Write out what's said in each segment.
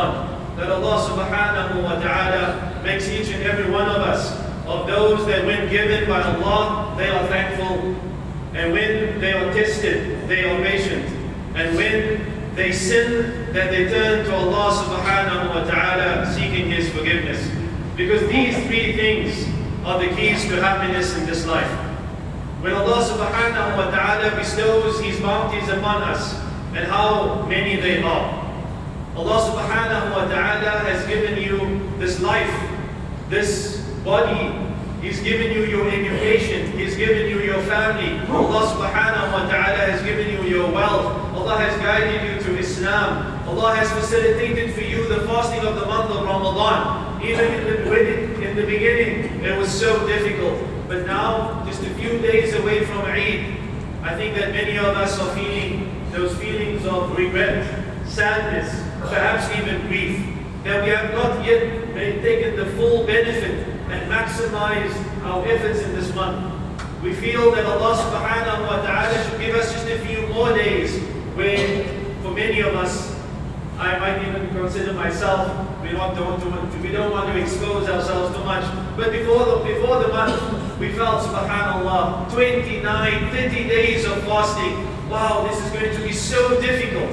Ramadan, that Allah subhanahu wa ta'ala makes each and every one of us of those that when given by Allah, they are thankful, and when they are tested, they are patient, and when they sin, that they turn to Allah subhanahu wa ta'ala seeking His forgiveness. Because these three things are the keys to happiness in this life. When Allah subhanahu wa ta'ala bestows His bounties upon us, and how many they are. Allah subhanahu wa ta'ala has given you this life, this body. He's given you your education. He's given you your family. Allah subhanahu wa ta'ala has given you your wealth. Allah has guided you to Islam. Allah has facilitated for you the fasting of the month of Ramadan. Even in the beginning, it was so difficult. But now, just a few days away from Eid, I think that many of us are feeling those feelings of regret, sadness, perhaps even grief, that we have not yet taken the full benefit and maximized our efforts in this month. We feel that Allah subhanahu wa ta'ala should give us just a few more days, where for many of us, I might even consider myself, we don't want to expose ourselves too much. But before the month, we felt, subhanAllah, 29, 30 days of fasting. Wow, this is going to be so difficult.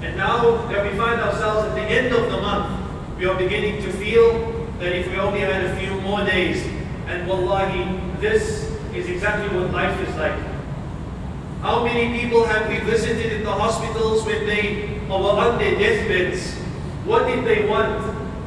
And now that we find ourselves at the end of the month, we are beginning to feel that if we only had a few more days, and wallahi, this is exactly what life is like. How many people have we visited in the hospitals when they were on their deathbeds? What did they want?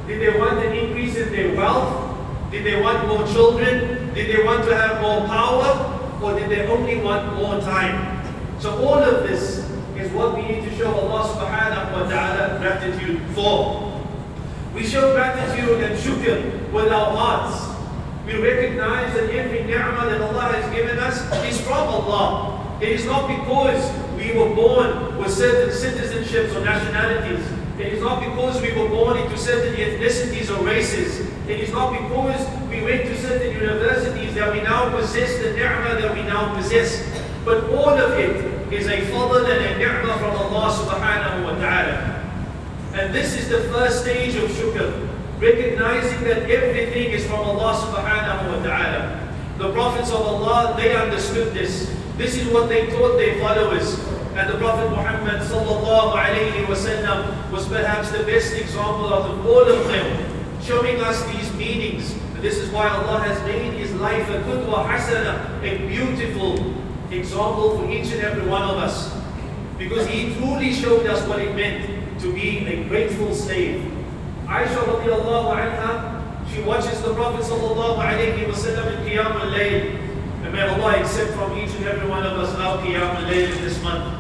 Did they want an increase in their wealth? Did they want more children? Did they want to have more power? Or did they only want more time? So all of this is what we need to show Allah subhanahu wa ta'ala gratitude for. We show gratitude and shukr with our hearts. We recognize that every ni'mah that Allah has given us is from Allah. It is not because we were born with certain citizenships or nationalities. It is not because we were born into certain ethnicities or races. It is not because we went to certain universities that we now possess the ni'mah that we now possess. But all of it is a fadl and a ni'mah from Allah subhanahu wa ta'ala. And this is the first stage of shukr, recognizing that everything is from Allah subhanahu wa ta'ala. The prophets of Allah, they understood this. This is what they taught their followers. And the Prophet Muhammad sallallahu alayhi wa sallam was perhaps the best example of all of them, showing us these meanings. And this is why Allah has made His life a qudwa hasana, a beautiful example for each and every one of us. Because He truly showed us what it meant to be a grateful slave. Aisha radiallahu anha, she watches the Prophet sallallahu alayhi wa sallam in Qiyam al-Layl. And may Allah accept from each and every one of us our Qiyam al-Layl in this month.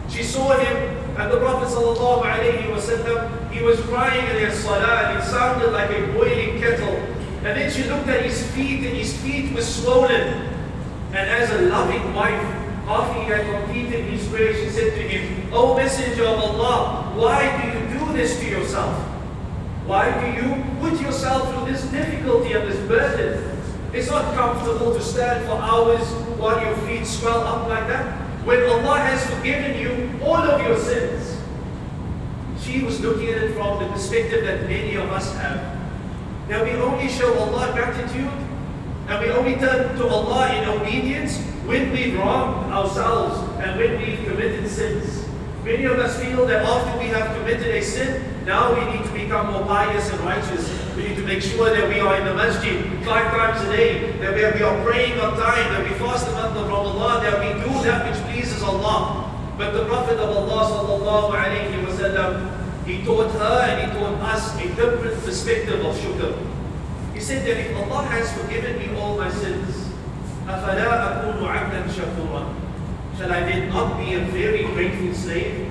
She saw him, and the Prophet sallallahu alayhi wa sallam, he was crying in his salah, and it sounded like a boiling kettle. And then she looked at his feet, and his feet were swollen. And as a loving wife, after he had completed his prayer, she said to him, "O Messenger of Allah, why do you do this to yourself? Why do you put yourself through this difficulty and this burden? It's not comfortable to stand for hours while your feet swell up like that. When Allah has forgiven you all of your sins." She was looking at it from the perspective that many of us have. That we only show Allah gratitude, and we only turn to Allah in obedience when we've wronged ourselves and when we've committed sins. Many of us feel that after we have committed a sin, now we need to become more pious and righteous. We need to make sure that we are in the masjid 5 times a day, that we are praying on time, that we fast the month of Ramadan, that we do that which pleases Allah. But the Prophet of Allah sallallahu alayhi wa sallam, he taught her and he taught us a different perspective of shukr. He said that if Allah has forgiven me all my sins, أَفَلَا أَكُونُ عَبْدًا شَكُورًا, shall I then not be a very grateful slave?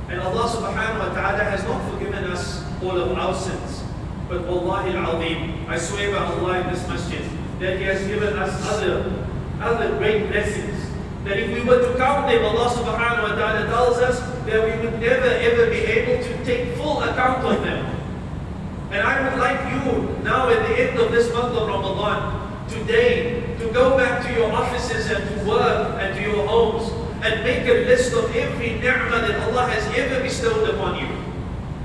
And Allah subhanahu wa ta'ala has not forgiven us all of our sins. But wallahi al-azim, I swear by Allah in this masjid, that He has given us other great blessings. That if we were to count them, Allah subhanahu wa ta'ala tells us that we would never ever be able to take full account of them. And I would like you, now at the end of this month of Ramadan, today, to go back to your offices and to work and to your homes and make a list of every ni'mah that Allah has ever bestowed upon you.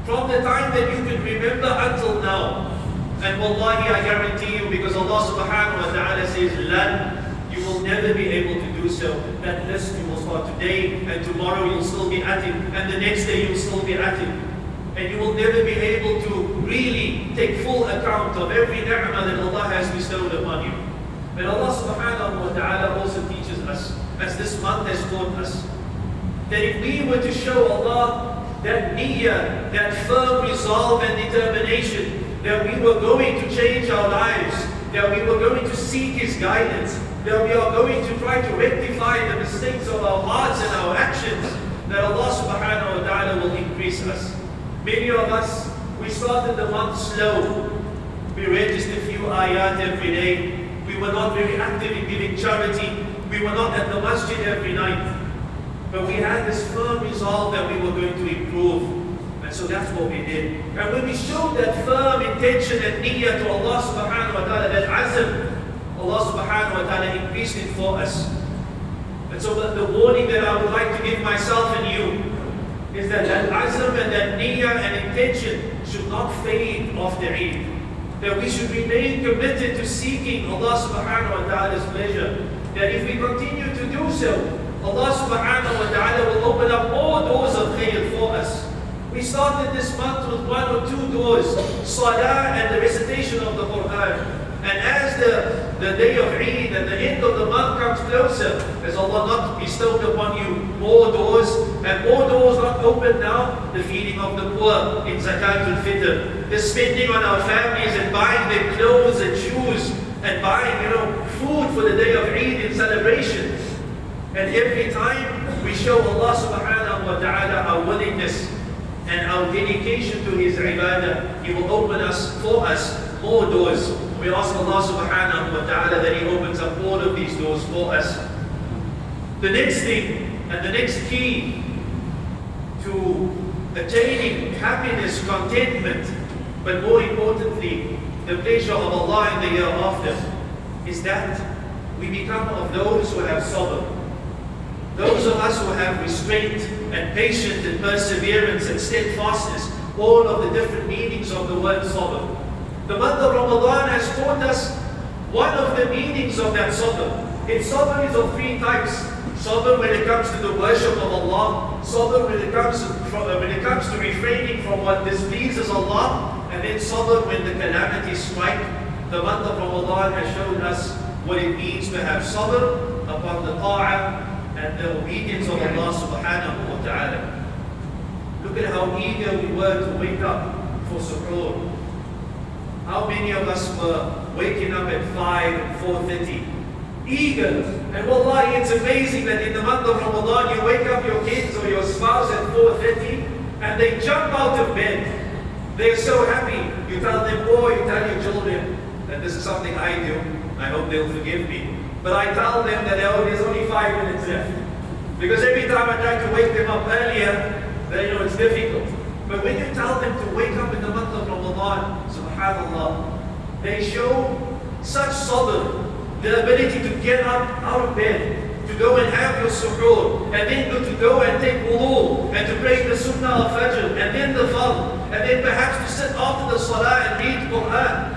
From the time that you can remember until now. And wallahi, I guarantee you, because Allah subhanahu wa ta'ala says, "Lan," you will never be able to do so. That list you will start today, and tomorrow you'll still be at it, and the next day you'll still be at it. And you will never be able to really take full account of every ni'mah that Allah has bestowed upon you. But Allah subhanahu wa ta'ala also teaches us, as this month has taught us, that if we were to show Allah that niyyah, that firm resolve and determination, that we were going to change our lives, that we were going to seek His guidance, that we are going to try to rectify the mistakes of our hearts and our actions, that Allah subhanahu wa ta'ala will increase us. Many of us, we started the month slow. We read just a few ayat every day. We were not very active in giving charity. We were not at the masjid every night. But we had this firm resolve that we were going to improve. And so that's what we did. And when we showed that firm intention and niyyah to Allah subhanahu wa ta'ala, that azm, Allah subhanahu wa ta'ala increased it for us. And so the warning that I would like to give myself and you is that azm and that niyyah and intention should not fade after Eid. That we should remain committed to seeking Allah subhanahu wa ta'ala's pleasure. That if we continue to do so, Allah subhanahu wa ta'ala will open up more doors of khayr for us. We started this month with 1 or 2 doors, salah and the recitation of the Quran. And as the day of Eid and the end of the month comes closer, as Allah not bestowed upon you more doors, and more doors not open now, the feeding of the poor in Zakatul Fitr, the spending on our families and buying their clothes and shoes, and buying, food for the day of Eid in celebration. And every time we show Allah subhanahu wa ta'ala our willingness and our dedication to His ibadah, He will open for us more doors. We ask Allah subhanahu wa ta'ala that He opens up all of these doors for us. The next thing and the next key to attaining happiness, contentment, but more importantly, the pleasure of Allah in the year after, is that we become of those who have sabr. Those of us who have restraint and patience and perseverance and steadfastness, all of the different meanings of the word sabr. The month of Ramadan has taught us one of the meanings of that sabr. Sabr is of 3 types. Sabr when it comes to the worship of Allah, sabr when it comes to refraining from what displeases Allah, and then sabr when the calamities strike. The month of Ramadan has shown us what it means to have sabr upon the ta'ah and the obedience of Allah subhanahu wa ta'ala. Look at how eager we were to wake up for suhoor. How many of us were waking up at 5 and 4:30? Eager. And wallahi, it's amazing that in the month of Ramadan you wake up your kids or your spouse at 4:30 and they jump out of bed. They're so happy. You tell them, you tell your children that this is something I do. I hope they'll forgive me. But I tell them that there's only 5 minutes left. Because every time I try to wake them up earlier, it's difficult. But when you tell them to wake up in the month of Ramadan, subhanAllah, they show such sabr, the ability to get up out of bed, to go and have your suhoor, and then to go and take wudu, and to pray the sunnah of Fajr, and then the fard, and then perhaps to sit after the salah and read Quran.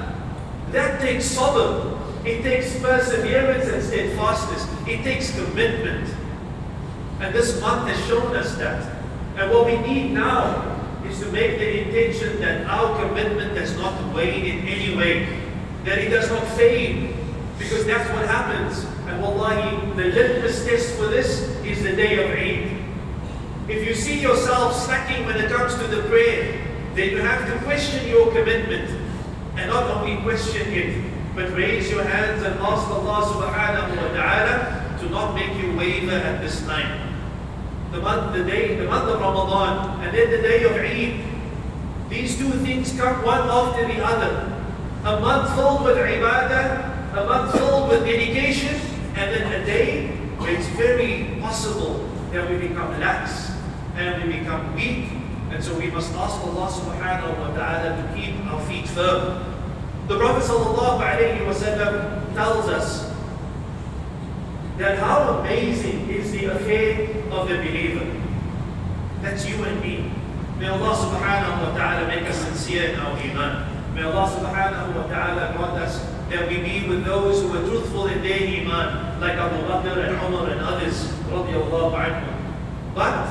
That takes sabr. It takes perseverance and steadfastness. It takes commitment. And this month has shown us that. And what we need now is to make the intention that our commitment does not wane in any way. That it does not fade. Because that's what happens. And wallahi, the litmus test for this is the day of Eid. If you see yourself slacking when it comes to the prayer, then you have to question your commitment. And not only question it, but raise your hands and ask Allah subhanahu wa ta'ala to not make you waver at this time. The month of Ramadan, and then the day of Eid, these 2 things come one after the other. A month filled with ibadah, a month filled with dedication, and then a day where it's very possible that we become lax and we become weak. And so we must ask Allah subhanahu wa ta'ala to keep our feet firm. The Prophet ﷺ tells us that how amazing is the affair of the believer. That's you and me. May Allah subhanahu wa ta'ala make us sincere in our iman. May Allah subhanahu wa ta'ala grant us that we be with those who are truthful in their iman, like Abu Bakr and Umar and others, radiallahu anhum. But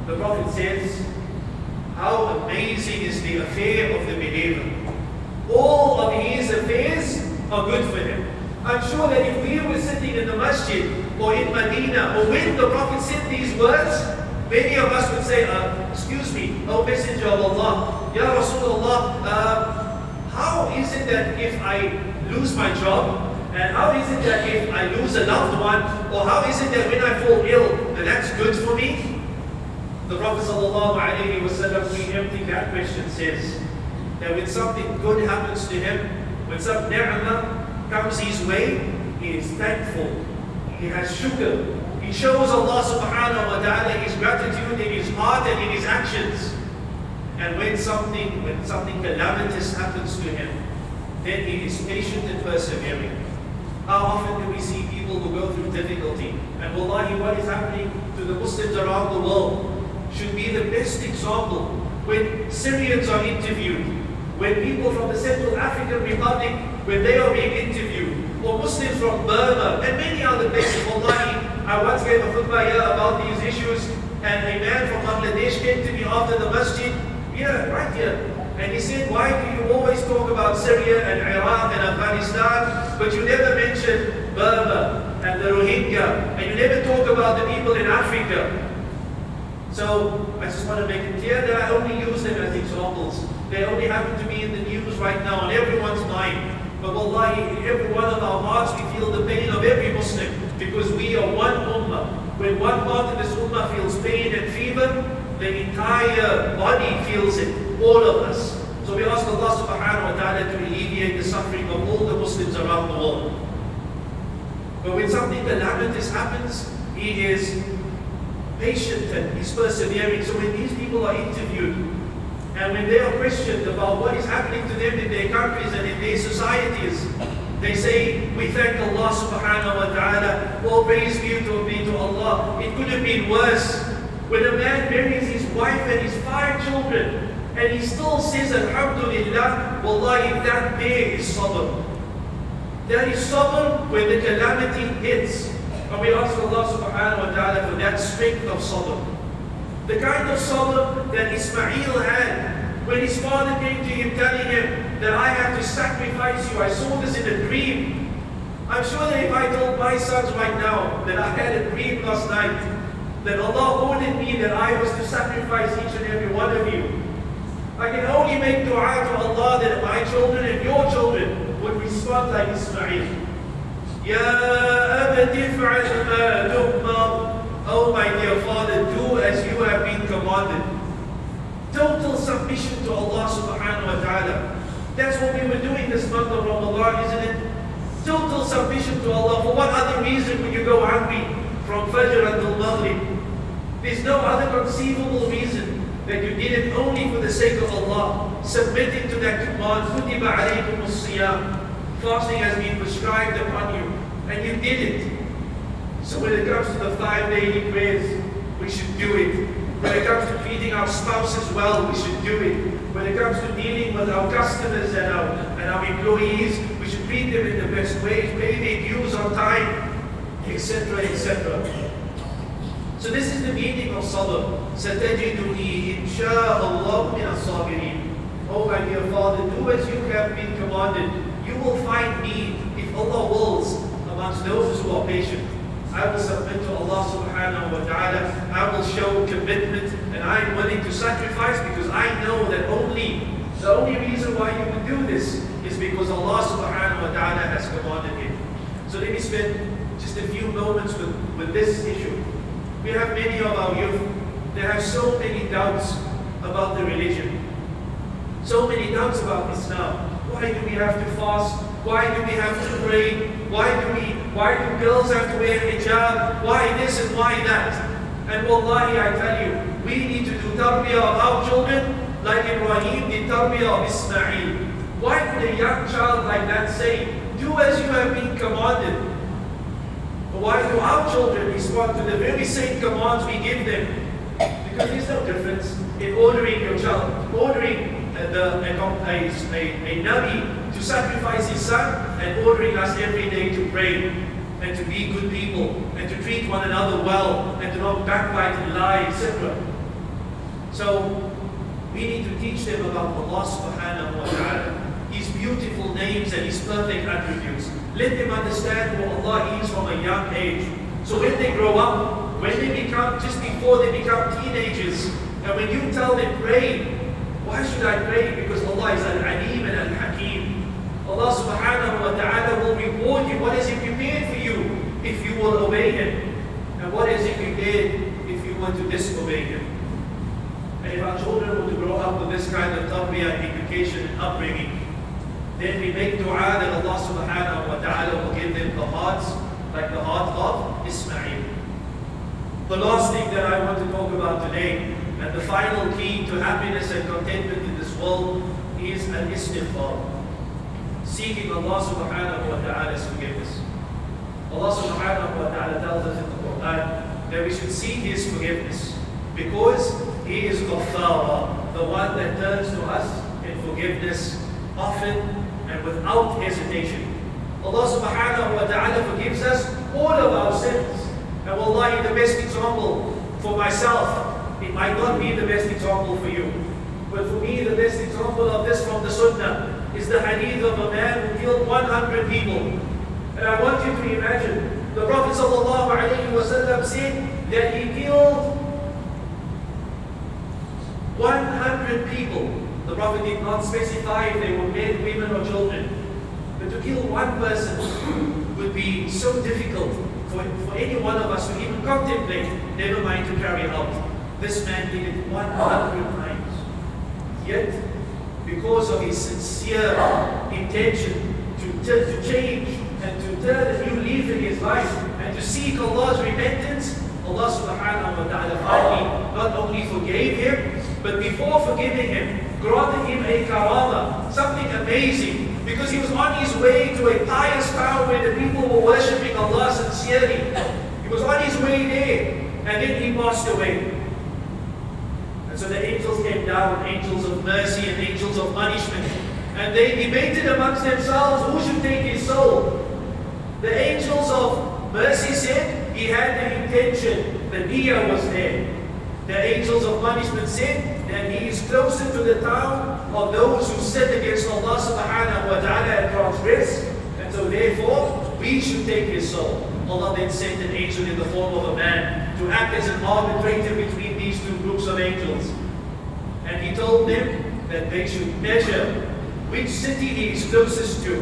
the Prophet says, how amazing is the affair of the believer. All of his affairs are good for him. I'm sure that if we were sitting in the masjid or in Medina, or when the Prophet said these words, many of us would say, excuse me, O Messenger of Allah, Ya Rasulullah, how is it that if I lose my job, and how is it that if I lose a loved one, or how is it that when I fall ill, that that's good for me? The Prophet ﷺ, preempting that question, says that when something good happens to him, when some ni'mah comes his way, he is thankful. He has shukr. He shows Allah subhanahu wa ta'ala his gratitude in his heart and in his actions. And when something calamitous happens to him, then he is patient and persevering. How often do we see people who go through difficulty? And wallahi, what is happening to the Muslims around the world should be the best example. When Syrians are interviewed, when people from the Central African Republic, when they are being interviewed, or Muslims from Burma and many other places, wallahi, I once gave a khutbah here about these issues, and a man from Bangladesh came to me after the masjid, right here, and he said, why do you always talk about Syria and Iraq and Afghanistan, but you never mention Burma and the Rohingya, and you never talk about the people in Africa? So I just want to make it clear that I only use them as examples. They only happen to be in the news right now on everyone's mind. But wallahi, in every one of our hearts we feel the pain of every Muslim, because we are one ummah. When one part of this ummah feels pain and fever, the entire body feels it, all of us. So we ask Allah subhanahu wa ta'ala to alleviate the suffering of all the Muslims around the world. But when something calamitous happens, he is patient and he's persevering. So when these people are interviewed, and when they are questioned about what is happening to them in their countries and in their societies, they say, we thank Allah subhanahu wa ta'ala, all praise be to Allah. It could have been worse. When a man buries his wife and his 5 children, and he still says, Alhamdulillah, wallahi, that there is sabr. That is sabr when the calamity hits. And we ask Allah subhanahu wa ta'ala for that strength of sabr. The kind of sabr that Ismail had when his father came to him telling him that I have to sacrifice you. I saw this in a dream. I'm sure that if I told my sons right now that I had a dream last night, that Allah ordered me that I was to sacrifice each and every one of you, I can only make dua to Allah that my children and your children would respond like Ismail. Ya abati fa'al ma tu'mar. Oh my dear father, do as you have been commanded. Total submission to Allah subhanahu wa ta'ala. That's what we were doing this month of Ramadan, isn't it? Total submission to Allah. For what other reason would you go hungry from Fajr until Maghrib? There's no other conceivable reason that you did it only for the sake of Allah, submitting to that command. كُتِبَ عَلَيْكُمُ الصِّيَامُ. Fasting has been prescribed upon you, and you did it. So when it comes to the 5 daily prayers, we should do it. When it comes to treating our spouses well, we should do it. When it comes to dealing with our customers and our employees, we should treat them in the best way, pay their dues on time, etc., etc. So this is the meaning of sabr. سَتَجِدُنِي إِنْ شَاءَ اللَّهُ مِنَ الصَّابِرِينَ. Oh my dear Father, do as you have been commanded. You will find me, if Allah wills, amongst those who are patient. I will submit to Allah subhanahu wa ta'ala. I will show commitment, and I am willing to sacrifice, because I know that the only reason why you would do this is because Allah subhanahu wa ta'ala has commanded it. So let me spend just a few moments with this issue. We have many of our youth, they have so many doubts about the religion. So many doubts about Islam. Why do we have to fast? Why do we have to pray? Why do girls have to wear hijab? Why this and why that? And wallahi, I tell you, we need to do tarbiyah of our children like Ibrahim did tarbiyah of Ismail. Why could a young child like that say, do as you have been commanded? But why do our children respond to the very same commands we give them? Because there's no difference. in ordering your child, ordering a Nabi to sacrifice his son, and ordering us every day to pray and to be good people and to treat one another well and to not backbite and lie, etc. So we need to teach them about Allah subhanahu wa ta'ala, His beautiful names and His perfect attributes. Let them understand who Allah is from a young age. So when they grow up, when they become, just before they become teenagers, and when you tell them pray, why should I pray? Because Allah is Al-Alim and Al-Hakim. Allah subhanahu wa ta'ala will reward you. What is He prepared for you if you will obey Him? And what is He prepared if you want to disobey Him? And if our children were to grow up with this kind of tarbiyah, education and upbringing, then we make dua that Allah subhanahu wa ta'ala will give them the hearts like the heart of Ismail. The last thing that I want to talk about today, and the final key to happiness and contentment in this world, is al-istighfar. Seeking Allah subhanahu wa ta'ala's forgiveness. Allah subhanahu wa ta'ala tells us in the Quran that we should seek His forgiveness because He is Ghaffara, the one that turns to us in forgiveness often and without hesitation. Allah subhanahu wa ta'ala forgives us all of our sins. And wallahi, the best example for myself, it might not be the best example for you, but for me the best example of this from the Sunnah is the hadith of a man who killed 100 people. And I want you to imagine, the Prophet sallallahu alaihi wasallam said that he killed 100 people. The Prophet did not specify if they were men, women or children. But to kill one person would be so difficult for any one of us to even contemplate, never mind to carry out. This man did it 100 times. Yet, because of his sincere intention to change and to turn a new leaf in his life and to seek Allah's repentance, Allah subhanahu wa ta'ala finally not only forgave him, but before forgiving him, granted him a karama, something amazing, because he was on his way to a pious town where the people were worshipping Allah sincerely. He was on his way there, and then he passed away. And so the angels came down, angels of mercy and angels of punishment, and they debated amongst themselves who should take his soul. The angels of mercy said he had the intention, the niyyah was there. The angels of punishment said that he is closer to the town of those who sin against Allah subhanahu wa ta'ala and transgress, and so therefore we should take his soul. Allah then sent an angel in the form of a man to act as an arbitrator between these two groups of angels. And he told them that they should measure which city he is closest to.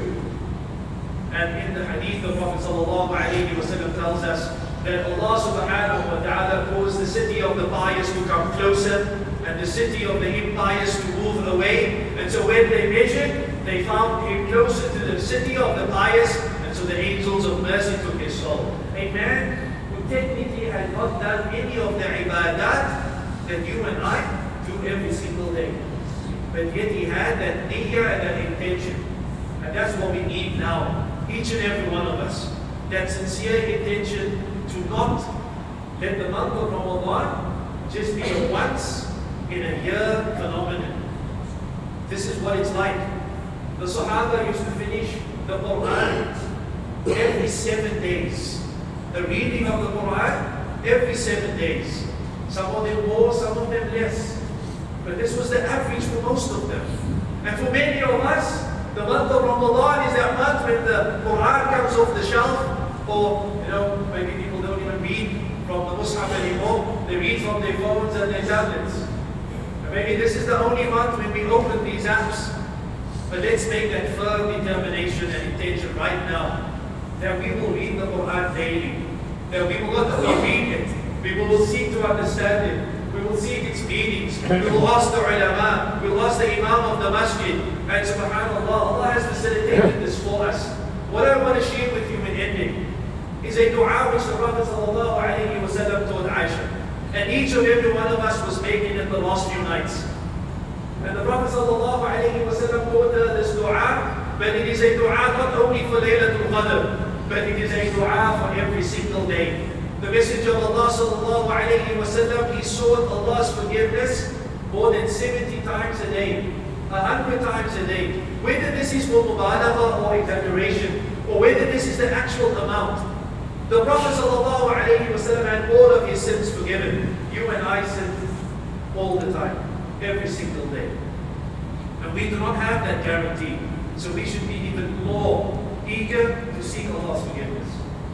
And in the hadith, the Prophet sallallahu alaihi wasallam tells us that Allah subhanahu wa ta'ala caused the city of the pious to come closer and the city of the impious to move away. And so when they measured, they found him closer to the city of the pious, and so the angels of mercy took his soul. A man who technically had not done any of the ibadat that you and I do every single day. But yet he had that niyyah and that intention. And that's what we need now, each and every one of us. That sincere intention to not let the month of Ramadan just be a once in a year phenomenon. This is what it's like. The Sahaba used to finish the Quran every 7 days. The reading of the Quran every 7 days. Some of them more, some of them less. But this was the average for most of them. And for many of us, the month of Ramadan is that month when the Quran comes off the shelf, or maybe people don't even read from the Mus'haf anymore. They read from their phones and their tablets. And maybe this is the only month when we open these apps. But let's make that firm determination and intention right now that we will read the Quran daily. That we will not only read it, we will seek to understand it. We will seek its meanings. We will ask the ulama. We will ask the imam of the masjid. And subhanAllah, Allah has facilitated this for us. What I want to share with you in ending is a dua which the Prophet sallallahu alaihi wasallam taught Aisha. And each of every one of us was making it the last few nights. And the Prophet sallallahu alaihi wasallam taught her this dua, but it is a dua not only for Laylatul Qadr, but it is a dua for every single day. The Messenger of Allah sallallahu alaihi wasallam, he sought Allah's forgiveness more than 70 times a day, 100 times a day. Whether this is for mubalagha or exaggeration, or whether this is the actual amount. The Prophet ﷺ had all of his sins forgiven. You and I sin all the time, every single day. And we do not have that guarantee. So we should be even more eager to seek Allah's forgiveness.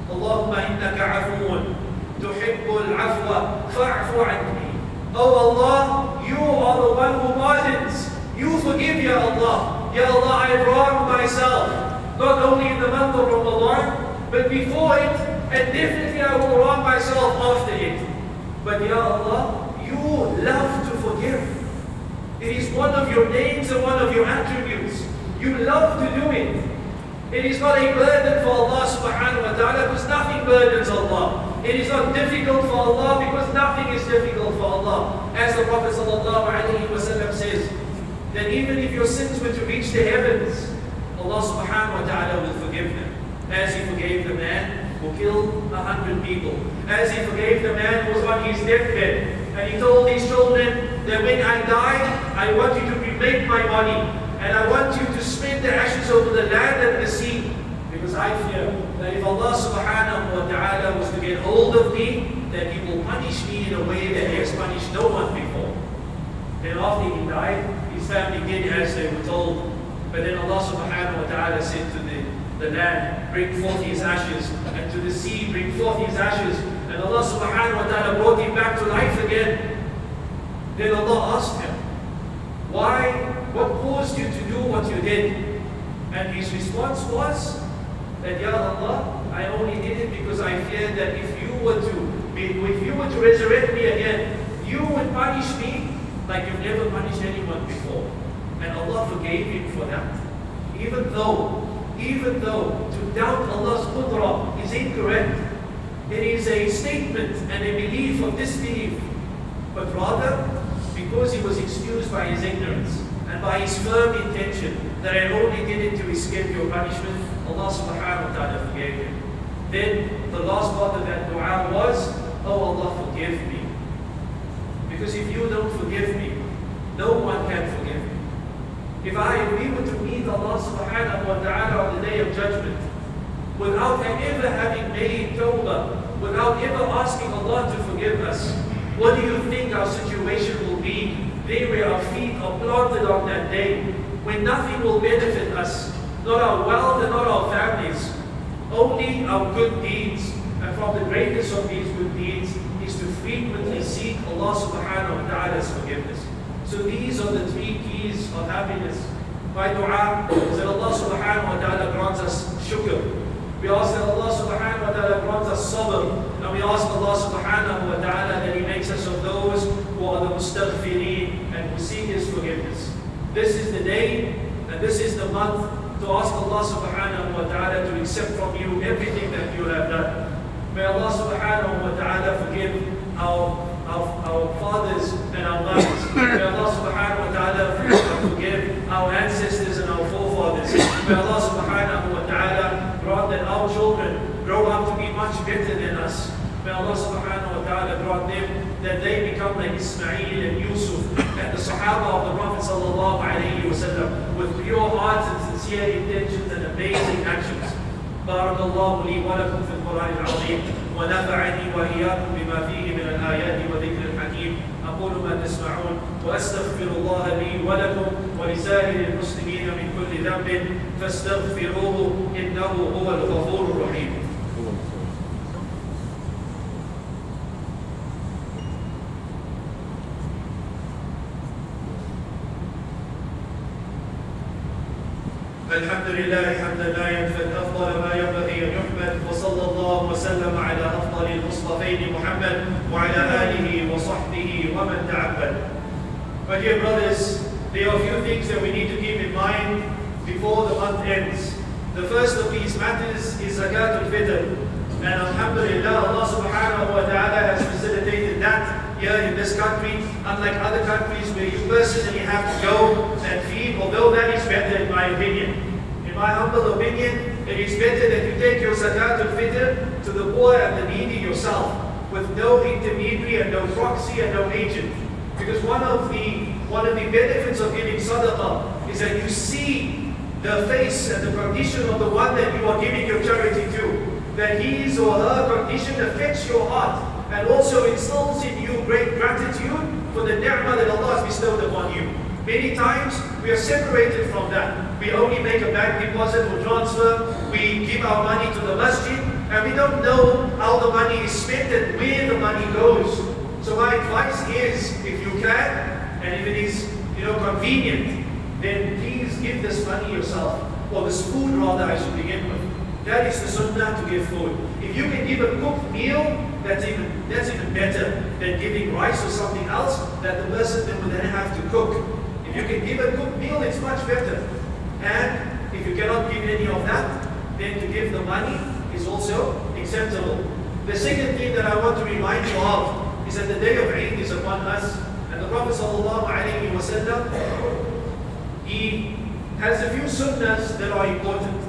Allahumma innaka afuun tuhibbul afwa fa'fu anni. Oh Allah, you are the one who pardons. You forgive, Ya Allah. Ya Allah, I have wronged myself. Not only in the month of Ramadan, but before it, and definitely I will wrong myself after it. But Ya Allah, you love to forgive. It is one of your names and one of your attributes. You love to do it. It is not a burden for Allah subhanahu wa ta'ala because nothing burdens Allah. It is not difficult for Allah because nothing is difficult for Allah. As the Prophet sallallahu alaihi wasallam says, that even if your sins were to reach the heavens, Allah subhanahu wa ta'ala will forgive them. As He forgave the man who killed 100 people. As He forgave the man who was on his deathbed. And He told his children that when I die, I want you to cremate my body. And I want you to spread the ashes over the land and the sea. Because I fear that if Allah subhanahu wa ta'ala was to get hold of me, that He will punish me in a way that He has punished no one before. Then after he died, his family did as they were told. But then Allah subhanahu wa ta'ala said to the land, bring forth his ashes. And to the sea, bring forth his ashes. And Allah subhanahu wa ta'ala brought him back to life again. Then Allah asked him, why? What caused you to do what you did? And his response was that, Ya Allah, I only did it because I feared that if you were to resurrect me again, you would punish me like you've never punished anyone before. And Allah forgave him for that. Even though to doubt Allah's qudra is incorrect, it is a statement and a belief of disbelief. But rather, because he was excused by his ignorance and by his firm intention that I only did it to escape your punishment, Allah subhanahu wa ta'ala forgave him. Then the last part of that dua was, oh Allah, forgive me. Because if you don't forgive me, no one can forgive me. If we were to meet Allah subhanahu wa ta'ala on the day of judgment, without ever having made tawbah, without ever asking Allah to forgive us, what do you think our situation will be there where our feet are planted on that day, when nothing will benefit us, not our wealth and not our families, only our good deeds. And from the greatest of these good deeds is to frequently seek Allah subhanahu wa ta'ala's forgiveness. So these are the three keys of happiness. My dua is that Allah subhanahu wa ta'ala grants us shukr. We ask that Allah subhanahu wa ta'ala grants us sabr. And we ask Allah subhanahu wa ta'ala that He makes us of those who are the mustaghfireen and who seek His forgiveness. This is the day and this is the month to ask Allah subhanahu wa ta'ala to accept from you everything that you have done. May Allah subhanahu wa ta'ala forgive our fathers and our mothers. May Allah subhanahu wa ta'ala forgive our ancestors and our forefathers. May Allah subhanahu wa ta'ala grant that our children grow up to be much better than us. May Allah subhanahu wa ta'ala grant them that they become like Ismail and Yusuf and the Sahaba of the Prophet sallallahu alayhi wa sallam with pure hearts and sincere intentions and amazing actions. بارك الله لي ولكم في القرآن العظيم ونفعني وإياكم بما فيه من الآيات وذكر الحكيم. أقول ما تسمعون وأستغفر الله لي ولكم ولسائر المسلمين من كل ذنب فاستغفروه إنه هو الغفور الرحيم. الحمد لله حمدا لا ينفد أفضل ما ينبغي أن يحمد وصلى الله وسلم على أفضل المصطفين محمد وعلى آله وصحبه ومن تعبد. My dear brothers, there are a few things that we need to keep in mind before the month ends. The first of these matters is Zakatul Fitr. And alhamdulillah, Allah subhanahu wa ta'ala has facilitated that here in this country, unlike other countries where you personally have to go and feed, although that is better in my opinion. In my humble opinion, it is better that you take your Zakatul Fitr to the poor and the needy yourself, with no intermediary and no proxy and no agent. Because one of the benefits of giving sadaqah is that you see the face and the condition of the one that you are giving your charity to. That his or her condition affects your heart and also instills in you great gratitude for the ni'mah that Allah has bestowed upon you. Many times we are separated from that. We only make a bank deposit or transfer, we give our money to the masjid, and we don't know how the money is spent and where the money goes. So my advice is, if you can, and if it is convenient, then please give this money yourself, or this food rather I should begin with. That is the sunnah, to give food. If you can give a cooked meal, that's even better than giving rice or something else that the person then will then have to cook. If you can give a cooked meal, it's much better. And if you cannot give any of that, then to give the money is also acceptable. The second thing that I want to remind you of is that the day of Eid is upon us, and the Prophet ﷺ, he has a few sunnahs that are important.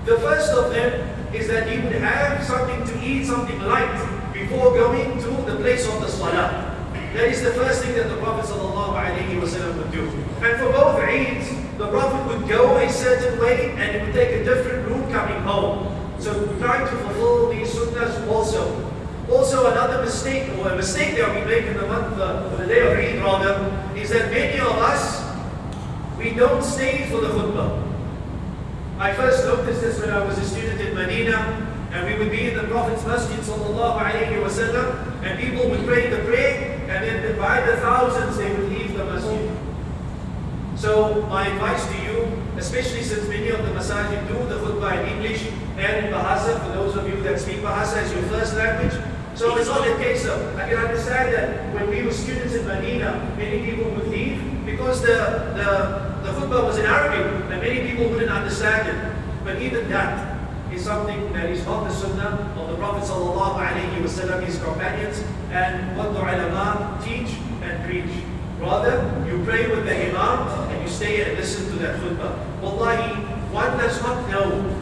The first of them is that he would have something to eat, something light, before going to the place of the salah. That is the first thing that the Prophet ﷺ would do. And for both Eids, the Prophet would go a certain way and he would take a different route coming home. So trying to fulfill these sunnahs also. Also another mistake, or a mistake that we make in the month, or the day of Eid rather, is that many of us, we don't stay for the khutbah. I first noticed this when I was a student in Medina, and we would be in the Prophet's Masjid sallallahu alayhi wa sallam, and people would pray the prayer, and then by the thousands they would leave the masjid. So my advice to you, especially since many of the masajid do the khutbah in English and in Bahasa, for those of you that speak Bahasa as your first language, so it's not a case of, I can understand that when we were students in Medina, many people would leave because the khutbah was in Arabic and many people wouldn't understand it. But even that is something that is not the sunnah of the Prophet sallallahu alayhi wa sallam, his companions, and what the ulama teach and preach. Rather, you pray with the imam and you stay and listen to that khutbah. Wallahi, one does not know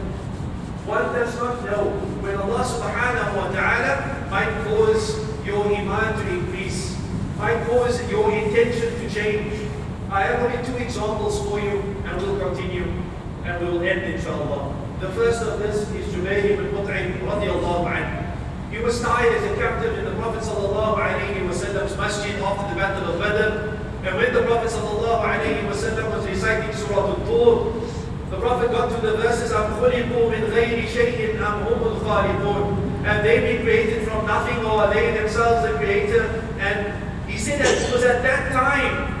when Allah subhanahu wa ta'ala might cause your iman to increase, might cause your intention to change. I have only two examples for you, and we'll continue, and we will end inshallah. The first of this is Jubayr ibn Mut'im radiyallahu anhu. He was tied as a captive in the Prophet sallallahu alayhi wa sallam's masjid after the battle of Badr. And when the Prophet sallallahu alayhi wa sallam was reciting Surah Al-Tur, the Prophet got to the verses, أَمْ خُلِقُوا مِنْ غَيْرِ شَيْءٍ أَمْ هُمُ الْخَالِقُونَ. And they be created from nothing, or are they themselves the creator? And he said that it was at that time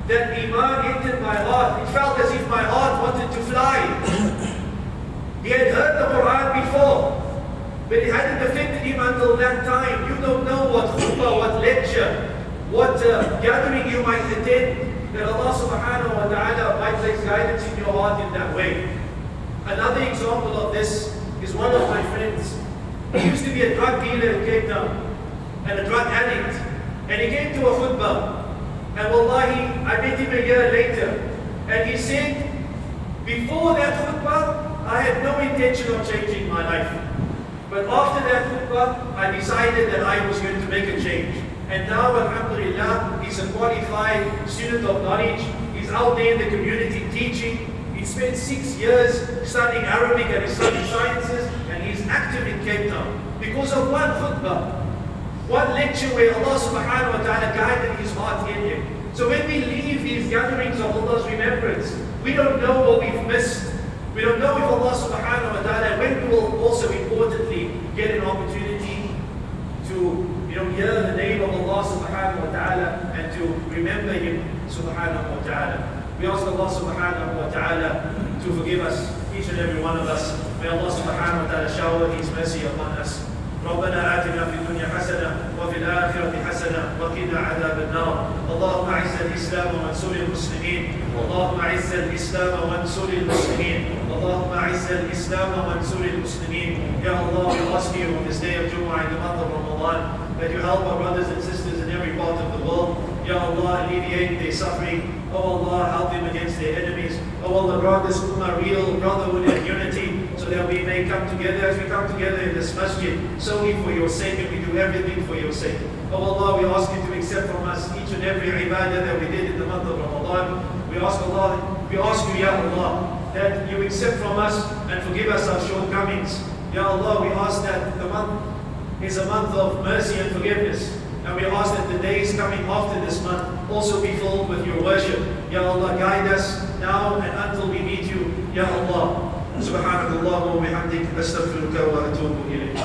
that iman entered my heart. It felt as if my heart wanted to fly. He had heard the Quran before, but it hadn't affected him until that time. You don't know what khutbah, what lecture, what gathering you might attend, that Allah subhanahu wa ta'ala might place guidance in your heart in that way. Another example of this is one of my friends. He used to be a drug dealer in Cape Town and a drug addict. And he came to a khutbah. And wallahi, I met him a year later. And he said, before that khutbah, I had no intention of changing my life. But after that khutbah, I decided that I was going to make a change. And now, alhamdulillah, he's a qualified student of knowledge. He's out there in the community teaching. He spent 6 years studying Arabic and Islamic sciences, and he's active in Cape Town because of one khutbah, one lecture where Allah subhanahu wa ta'ala guided his heart in him. So when we leave these gatherings of Allah's remembrance, we don't know what we've missed. We don't know if Allah subhanahu wa ta'ala, when we will also importantly get an opportunity to hear the name of Allah subhanahu wa ta'ala and to remember Him subhanahu wa ta'ala. We ask Allah subhanahu wa ta'ala to forgive us, each and every one of us. May Allah subhanahu wa ta'ala shower His mercy upon us. ربنا آتنا في الدنيا حسنة وفي الآخرة حسنة وقنا عذاب النار. اللهم أعز الإسلام وانصر المسلمين. اللهم أعز الإسلام وانصر المسلمين. اللهم أعز الإسلام وانصر المسلمين. Ya Allah, we ask you on this day of Jumu'ah in the month of Ramadan that you help our brothers and sisters in every part of the world. Ya Allah, alleviate their suffering. Oh Allah, help them against their enemies. Oh Allah, grant this ummah real brotherhood and unity, so that we may come together as we come together in this masjid, solely for your sake, and we do everything for your sake. Oh Allah, we ask you to accept accept from us each and every ibadah that we did in the month of Ramadan. We ask you, Ya Allah, that you accept from us and forgive us our shortcomings. Ya Allah, we ask that the month is a month of mercy and forgiveness. And we ask that the days coming after this month also be filled with your worship. Ya Allah, guide us now and until we meet you. Ya Allah. Subhanakallah wa bihamdik, astaghfiruka wa atubu ilayk.